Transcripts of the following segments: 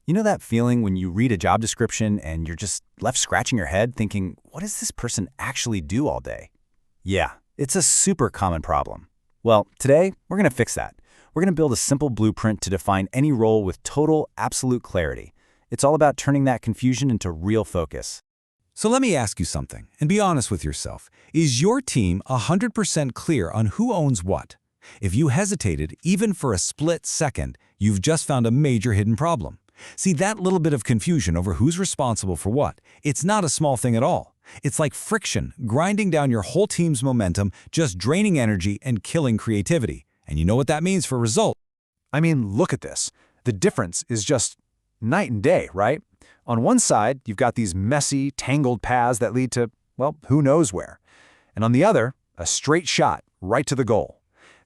You know that feeling when you read a job description and you're just left scratching your head thinking, what does this person actually do all day? Yeah, it's a super common problem. Well, today, we're going to fix that. We're going to build a simple blueprint to define any role with total, absolute clarity. It's all about turning that confusion into real focus. So let me ask you something, and be honest with yourself. Is your team 100% clear on who owns what? If you hesitated, even for a split second, you've just found a major hidden problem. See, that little bit of confusion over who's responsible for what, it's not a small thing at all. It's like friction, grinding down your whole team's momentum, just draining energy and killing creativity. And you know what that means for results. I mean, look at this. The difference is just night and day, right? On one side, you've got these messy, tangled paths that lead to, well, who knows where. And on the other, a straight shot right to the goal.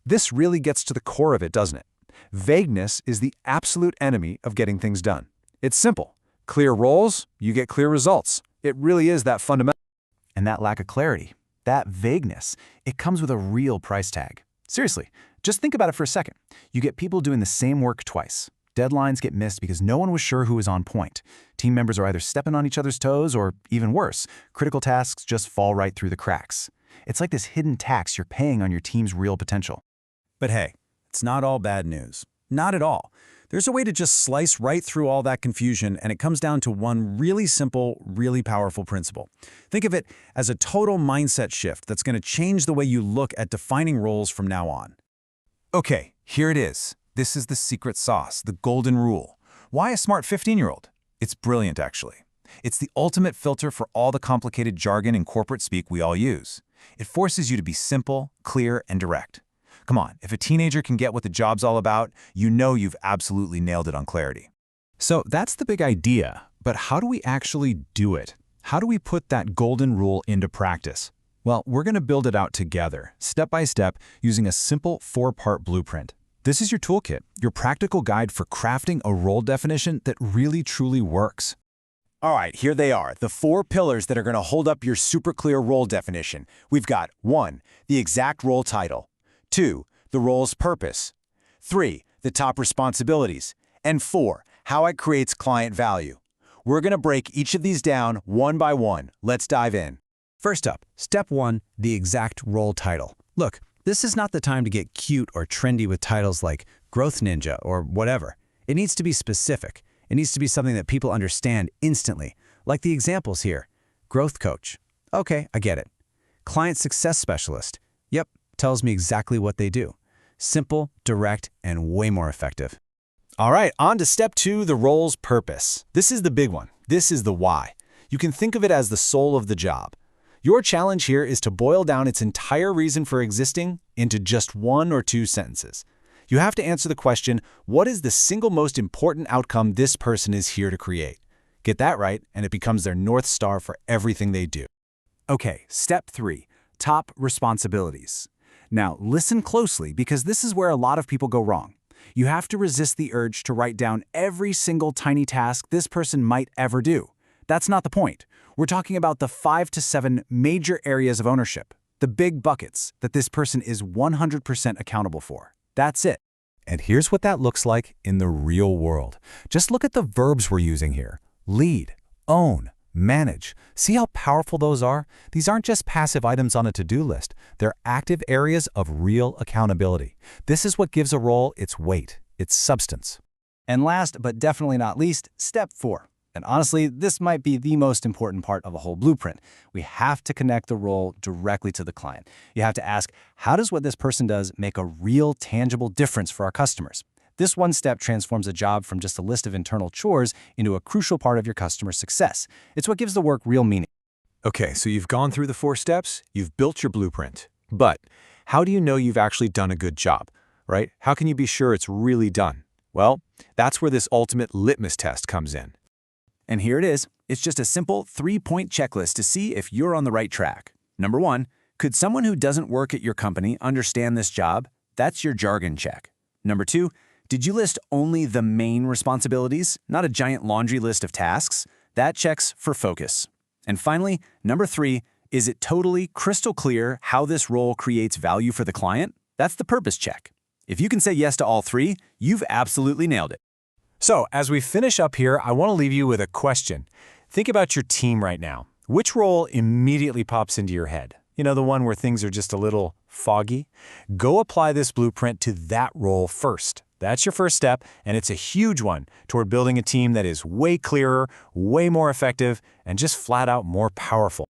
This really gets to the core of it, doesn't it? Vagueness is the absolute enemy of getting things done. It's simple. Clear roles, you get clear results. It really is that fundamental. And that lack of clarity, that vagueness, it comes with a real price tag. Seriously, just think about it for a second. You get people doing the same work twice. Deadlines get missed because no one was sure who was on point. Team members are either stepping on each other's toes or, even worse, critical tasks just fall right through the cracks. It's like this hidden tax you're paying on your team's real potential. But hey, it's not all bad news. Not at all. There's a way to just slice right through all that confusion, and it comes down to one really simple, really powerful principle. Think of it as a total mindset shift that's going to change the way you look at defining roles from now on. Okay, here it is. This is the secret sauce, the golden rule. Why a smart 15-year-old? It's brilliant, actually. It's the ultimate filter for all the complicated jargon and corporate speak we all use. It forces you to be simple, clear, and direct. Come on, if a teenager can get what the job's all about, you know you've absolutely nailed it on clarity. So that's the big idea, but how do we actually do it? How do we put that golden rule into practice? Well, we're going to build it out together, step by step, using a simple 4-part blueprint. This is your toolkit, your practical guide for crafting a role definition that really truly works. All right, here they are, the 4 pillars that are going to hold up your super clear role definition. We've got 1, the exact role title. 2, the role's purpose. 3, the top responsibilities. And 4, how it creates client value. We're going to break each of these down one by one. Let's dive in. First up, step 1, the exact role title. Look, this is not the time to get cute or trendy with titles like Growth Ninja or whatever. It needs to be specific. It needs to be something that people understand instantly, like the examples here. Growth Coach. Okay, I get it. Client Success Specialist. Yep, tells me exactly what they do. Simple, direct, and way more effective. All right, on to step 2, the role's purpose. This is the big one. This is the why. You can think of it as the soul of the job. Your challenge here is to boil down its entire reason for existing into just 1 or 2 sentences. You have to answer the question, what is the single most important outcome this person is here to create? Get that right, and it becomes their North Star for everything they do. Okay, step 3, top responsibilities. Now, listen closely because this is where a lot of people go wrong. You have to resist the urge to write down every single tiny task this person might ever do. That's not the point. We're talking about the 5 to 7 major areas of ownership, the big buckets that this person is 100% accountable for. That's it. And here's what that looks like in the real world. Just look at the verbs we're using here. Lead, own, manage. See how powerful those are? These aren't just passive items on a to-do list. They're active areas of real accountability. This is what gives a role its weight, its substance. And last, but definitely not least, step 4. And honestly, this might be the most important part of a whole blueprint. We have to connect the role directly to the client. You have to ask, how does what this person does make a real, tangible difference for our customers? This one step transforms a job from just a list of internal chores into a crucial part of your customer's success. It's what gives the work real meaning. Okay, so you've gone through the 4 steps, you've built your blueprint. But how do you know you've actually done a good job, right? How can you be sure it's really done? Well, that's where this ultimate litmus test comes in. And here it is. It's just a simple 3-point checklist to see if you're on the right track. Number 1, could someone who doesn't work at your company understand this job? That's your jargon check. Number 2, did you list only the main responsibilities, not a giant laundry list of tasks? That checks for focus. And finally, number 3, is it totally crystal clear how this role creates value for the client? That's the purpose check. If you can say yes to all 3, you've absolutely nailed it. So, as we finish up here, I want to leave you with a question. Think about your team right now. Which role immediately pops into your head? You know, the one where things are just a little foggy? Go apply this blueprint to that role first. That's your first step, and it's a huge one toward building a team that is way clearer, way more effective, and just flat out more powerful.